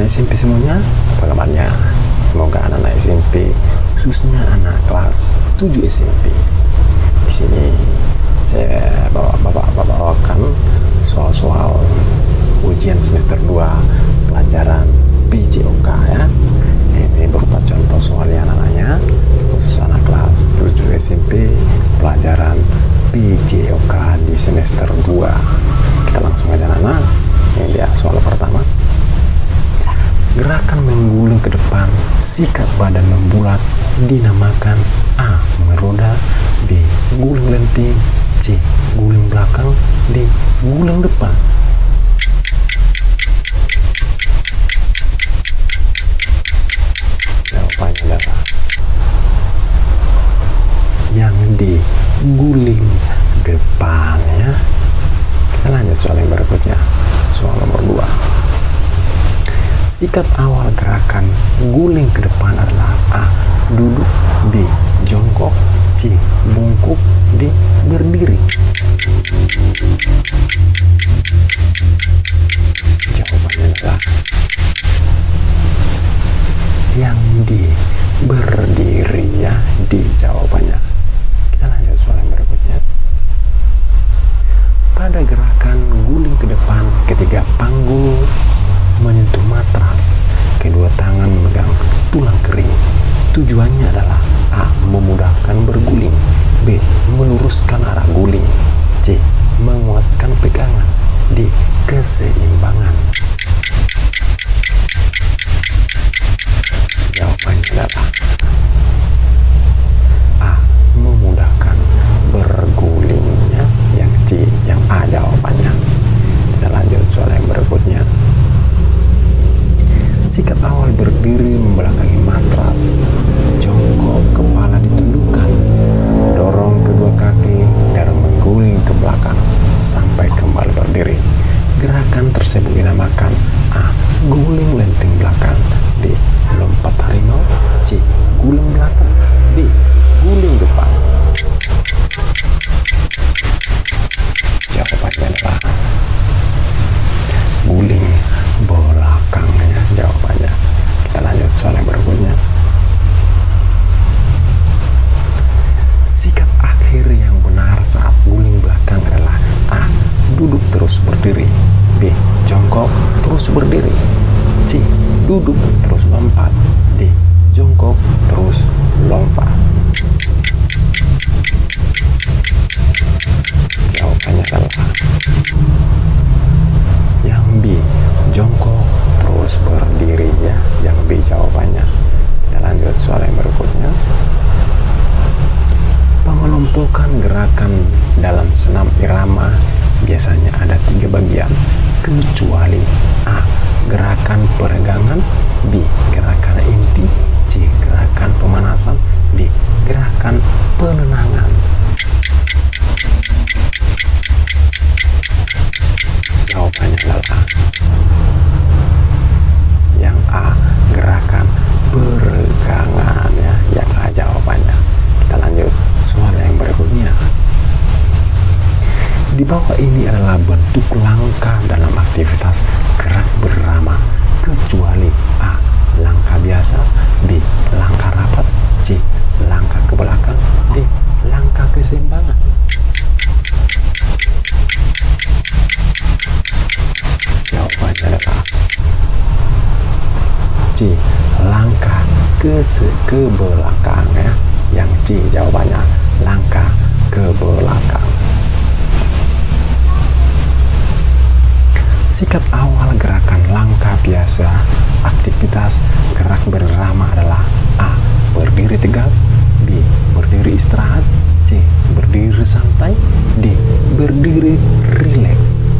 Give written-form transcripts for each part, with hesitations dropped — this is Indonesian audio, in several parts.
SMP semuanya, apa kabarnya? Semoga anak-anak SMP, khususnya anak kelas 7 SMP. Di sini saya bawakan soal-soal ujian semester 2 pelajaran PJOK ya. Ini berupa contoh soalnya anak-anaknya, khusus anak kelas 7 SMP pelajaran PJOK di semester 2. Kita langsung aja anak-anak. Ini dia soal pertama. Gerakan mengguling ke depan, sikap badan membulat dinamakan A. Meroda, B. Guling lenting, C. Guling belakang, D. Guling depan. Jawabannya adalah yang D. Guling depan ya. Kita lanjut soal yang berikutnya. Soal nomor 2. Sikap awal gerakan guling ke depan adalah A. Duduk, B. Jongkok, C. Bungkuk, D. Berdiri. Jawabannya adalah yang D. Berdiri ya. D jawabannya. Kita lanjut soal yang berikutnya. Pada gerakan guling ke depan ketika panggul menyentuh matras, kedua tangan memegang tulang kering. Tujuannya adalah A. Memudahkan berguling, B. Meluruskan arah guling, C. Menguatkan pegangan, D. Keseimbangan. Jawabannya adalah A. Memudahkan bergulingnya, yang C, yang A jawabannya. Kita lanjut soal yang berikutnya. Sikap awal berdiri membelakangi matras, jongkok, kepala ditundukkan, dorong kedua kaki dan mengguling ke belakang sampai kembali berdiri. Gerakan tersebut dinamakan A. Guling lenting belakang, B. Lompat harimau, C. Guling belakang, D. Guling depan. Jawabannya adalah guling belakangnya jawabannya. Kita lanjut soal yang berikutnya. Sikap akhir yang benar saat guling belakang adalah A. Duduk terus berdiri, B. Jongkok terus berdiri, C. Duduk terus lompat, D. Jongkok terus lompat. Jawabannya adalah yang B. Jongkok terus berdiri ya, yang B jawabannya. Kita lanjut soal yang berikutnya. Pengelompokan gerakan dalam senam irama biasanya ada 3 bagian, kecuali A. Gerakan peregangan, B. Gerakan inti, C. Gerakan pemanasan, D. Gerakan penenangan. Jawabannya adalah yang A. Gerakan peregangan ya, yang A jawabannya. Kita lanjut soal yang berikutnya. Di bawah ini adalah bentuk langkah dalam aktivitas gerak berirama, kecuali A. Langkah biasa, B. Langkah rapat, C. Langkah ke belakang, D. Langkah keseimbangan. Jawabannya adalah C. Langkah ke belakang ya, yang C jawabannya, langkah ke belakang. Sikap awal gerakan langkah biasa aktivitas gerak berirama adalah A. Berdiri tegak, B. Berdiri istirahat, C. Berdiri santai, D. Berdiri rileks.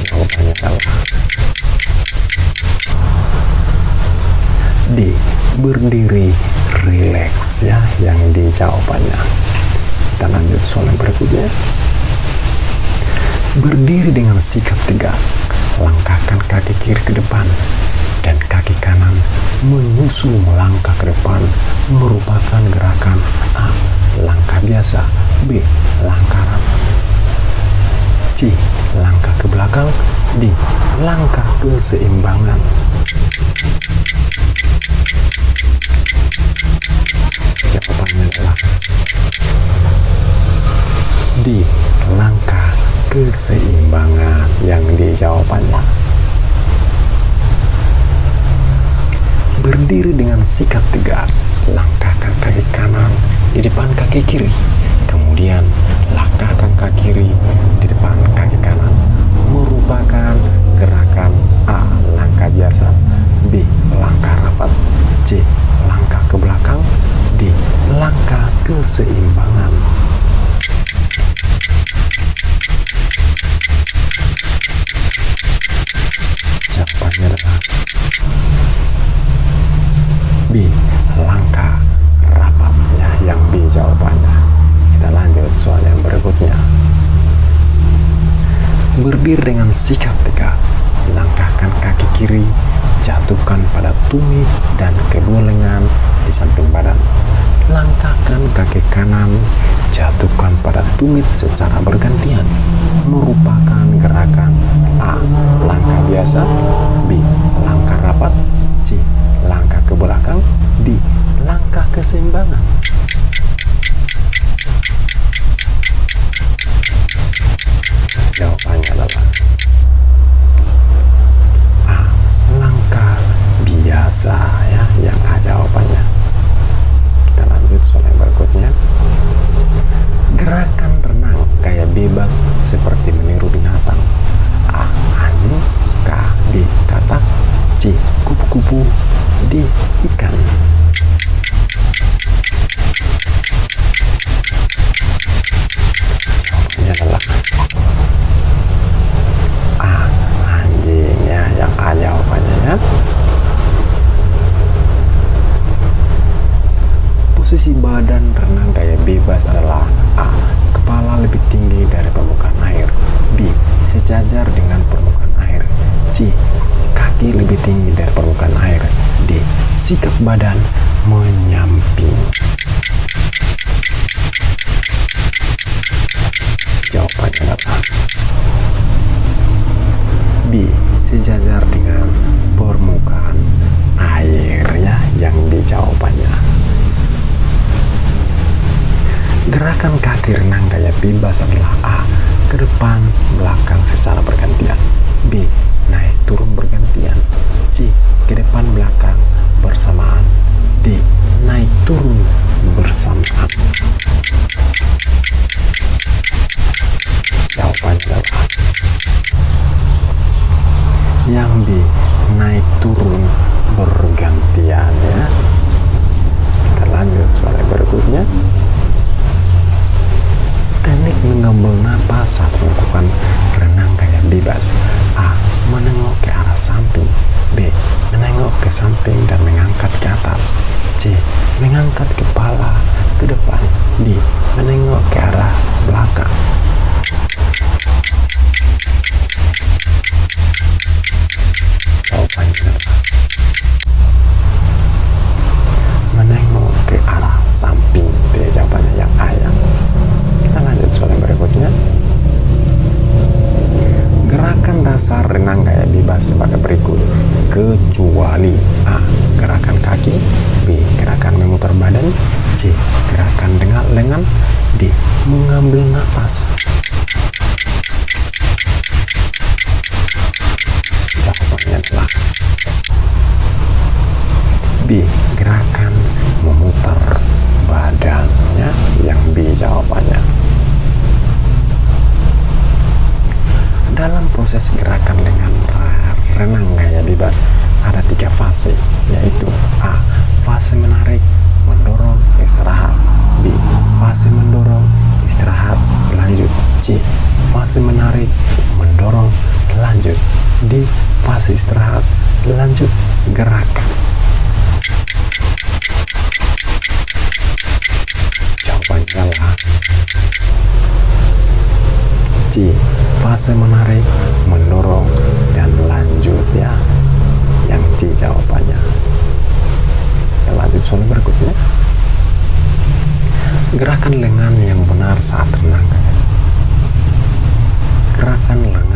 Jawabannya adalah D. Berdiri rileks ya, yang D jawabannya. Kita lanjut soal yang berikutnya. Berdiri dengan sikap tegak, langkahkan kaki kiri ke depan dan kaki kanan menyusul melangkah ke depan, merupakan gerakan A. Langkah biasa, B. Langkah rapat, C. langkah ke belakang. D. Langkah keseimbangan. Jawabannya adalah D. Langkah keseimbangan. Yang D jawabannya. Berdiri dengan sikap tegak. Langkahkan kaki kanan di depan kaki kiri. Kemudian langkahkan kaki kiri di depan kaki kanan. Merupakan gerakan A. Langkah biasa. B. Langkah rapat. C. Langkah ke belakang. D. Langkah keseimbangan. Jawabannya adalah B. Langkah rapat, ya, yang B jawabannya. Kita lanjut soal yang berikutnya. Berdiri dengan sikap tegak. Langkahkan kaki kiri, jatuhkan pada tumit dan kedua lengan di samping badan. Langkahkan kaki kanan, jatuhkan pada tumit secara bergantian. Merupakan gerakan A. Langkah biasa. B. Langkah rapat. C. Langkah ke belakang. D. Langkah keseimbangan. Jawabannya adalah A. Langkah biasa, ya, yang A jawabannya. Kita lanjut soal yang berikutnya. Gerakan renang gaya bebas seperti meniru binatang. A. Anjing. B. Katak. C. Kupu-kupu. D. Ikan. Jawabannya adalah A. Anjing, ya, yang A jawabannya, ya. Posisi badan renang gaya bebas adalah A. Kepala lebih tinggi dari permukaan air. B. Sejajar dengan permukaan air. C. Kaki lebih tinggi dari permukaan air. D. Sikap badan menyamping. Jawabannya adalah B. Sejajar dengan permukaan air, ya, yang B jawabannya. Gerakan kaki renang gaya bebas adalah A. Ke depan belakang secara bergantian. B. Naik turun bergantian. C. Ke depan belakang bersamaan. D. Naik turun bersamaan. Jawabannya adalah yang B. Naik turun bergantian, ya. Kita lanjut soal yang berikutnya. Teknik mengambil napas saat melakukan renang gaya bebas. A. Menengok ke arah samping. B. Menengok ke samping dan mengangkat ke atas. C. Mengangkat kepala ke depan. D. Menengok ke arah belakang. Jawabannya adalah menengok ke arah samping. Itu jawabannya yang A, ya. Kita lanjut soal yang berikutnya. Gerakan dasar renang gaya bebas sebagai berikut, kecuali A. Gerakan kaki. B. Gerakan memutar badan. C. Gerakan dengan lengan. D. Mengambil napas. Jawabannya adalah B. Gerakan memutar badannya, yang B jawabannya. Dalam proses gerakan dengan renang gaya bebas ada 3 fase, yaitu A. Fase menarik, mendorong, istirahat. B. Fase mendorong, istirahat, lanjut. C. Fase menarik, mendorong, lanjut. D. Fase istirahat, lanjut gerakan. Jawabannya adalah C. Fase menarik, mendorong, dan lanjut, ya. Yang C jawabannya. Kita lanjut soal berikutnya. Gerakan lengan yang benar saat renang. Gerakan lengan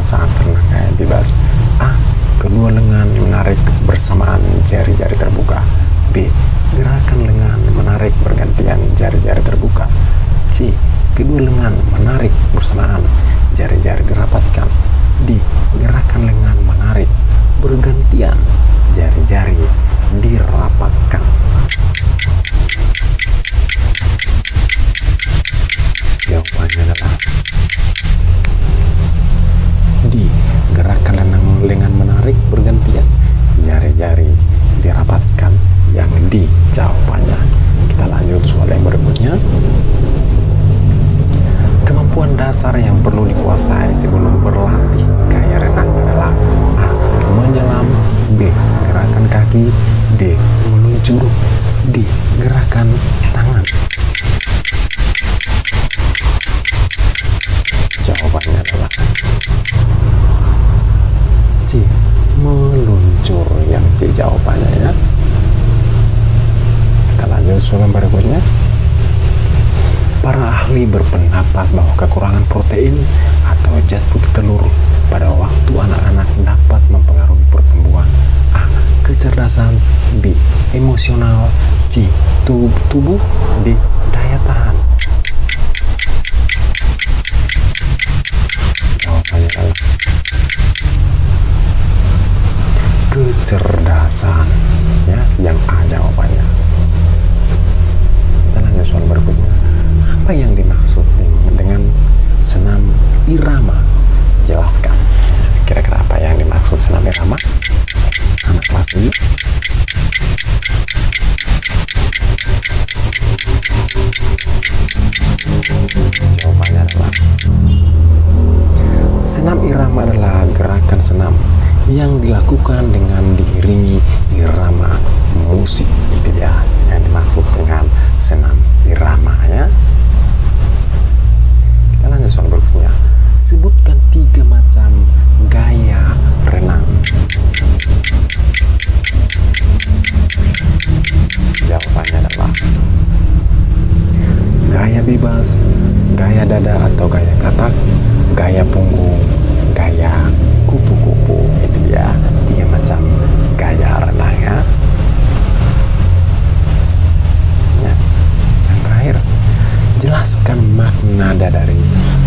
saat renang gaya bebas. A. Kedua lengan menarik bersamaan jari-jari terbuka. B. Gerakan lengan menarik bergantian jari-jari terbuka. C. Kedua lengan menarik bersamaan jari-jari dirapatkan. D. Gerakan lengan menarik bergantian jari-jari dirapatkan. Jawabannya adalah D. Gerakan lengan menarik bergantian jari-jari dirapatkan. Yang D jawabannya. Kita lanjut soal yang berikutnya. Kemampuan dasar yang perlu dikuasai sebelum berlatih gaya renang adalah A. Menyelam. B. Gerakan kaki. D. Meluncur. D. Gerakan tangan. Jawabannya adalah C. Meluncur. Yang C jawabannya ya. Kita lanjut soal berikutnya. Para ahli berpendapat bahwa kekurangan protein atau zat putih telur pada waktu anak-anak dapat mempengaruhi pertumbuhan. A. Kecerdasan. B. Emosional. C. Tubuh. D. Daya tahan. Jawabannya adalah kecerdasan ya, yang A jawabannya. Kita lanjut soal berikutnya. Apa yang dimaksud dengan senam irama? Jelaskan. Kira-kira apa yang dimaksud senam irama? Anak kelas 7. Jawabannya adalah senam irama adalah gerakan senam yang dilakukan dengan diiringi irama musik. Itu dia yang dimaksud dengan senam irama ya. Kita lanjut soal berikutnya. Sebutkan 3 macam gaya renang. Jawabannya adalah gaya bebas, gaya dada atau gaya katak, gaya punggung, gaya kupu-kupu. Itu dia 3 macam gaya renang ya. Yang terakhir, jelaskan makna dari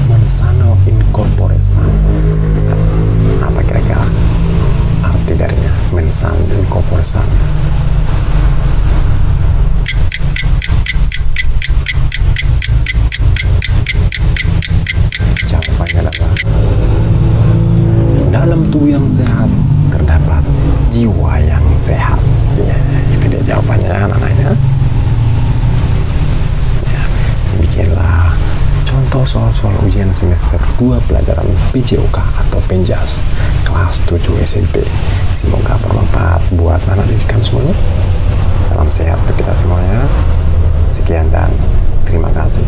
mensano incorpore sano. Apa kira-kira arti darinya mensano incorpore sano? Jawabannya adalah dalam tubuh yang sehat terdapat jiwa yang sehat. Ya, itu dia jawabannya anak-anaknya. Ya, bikinlah contoh soal-soal ujian semester 2 pelajaran PJOK atau Penjas kelas 7 SMP. Semoga bermanfaat buat anak didikan semuanya. Salam sehat untuk kita semuanya. Sekian dan terima kasih.